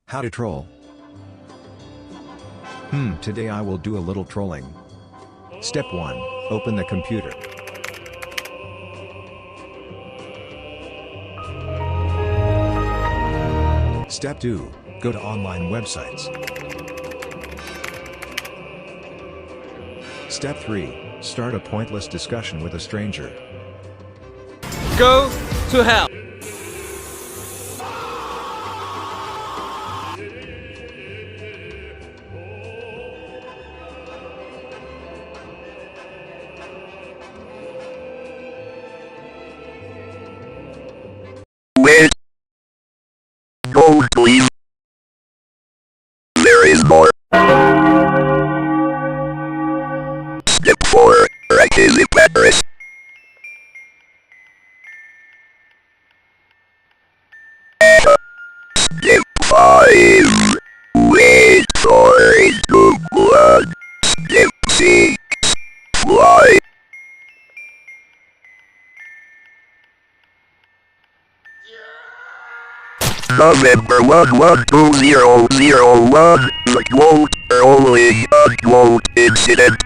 How to troll. Today I will do a little trolling. Step 1. Open the computer. Step 2. Go to online websites. Step 3. Start a pointless discussion with a stranger. Go to hell! Wait. Don't leave. There is more. Step 4. Requisite address. Step 5. Wait for it to blood. Step 6. Fly. November 112001, the quote, only unquote incident.